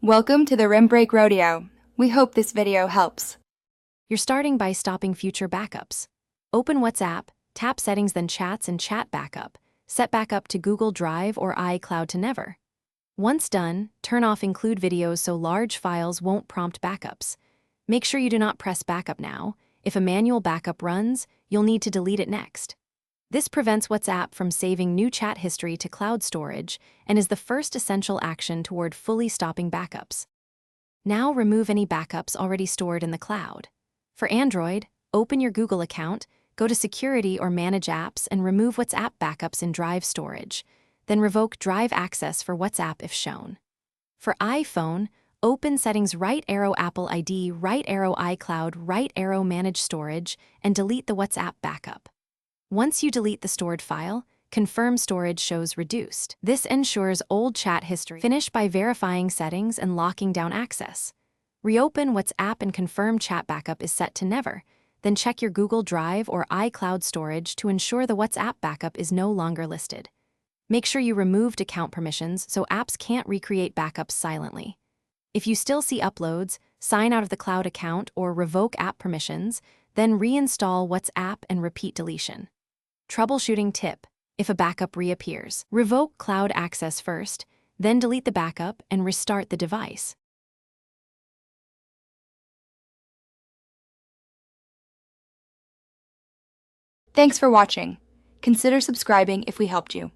Welcome to the Rim Break Rodeo. We hope this video helps. You're starting by stopping future backups. Open WhatsApp, tap Settings, then Chats and Chat Backup. Set backup to Google Drive or iCloud to never. Once done, turn off Include Videos so large files won't prompt backups. Make sure you do not press Backup now. If a manual backup runs, you'll need to delete it next. This prevents WhatsApp from saving new chat history to cloud storage and is the first essential action toward fully stopping backups. Now remove any backups already stored in the cloud. For Android, open your Google account, go to Security or Manage Apps and remove WhatsApp backups in Drive storage. Then revoke Drive access for WhatsApp if shown. For iPhone, open Settings, right arrow Apple ID, right arrow iCloud, right arrow Manage Storage, and delete the WhatsApp backup. Once you delete the stored file, confirm storage shows reduced. This ensures old chat history. Finish by verifying settings and locking down access. Reopen WhatsApp and confirm chat backup is set to never. Then check your Google Drive or iCloud storage to ensure the WhatsApp backup is no longer listed. Make sure you removed account permissions so apps can't recreate backups silently. If you still see uploads, sign out of the cloud account or revoke app permissions, then reinstall WhatsApp and repeat deletion. Troubleshooting tip: if a backup reappears, revoke cloud access first, then delete the backup and restart the device. Thanks for watching. Consider subscribing if we helped you.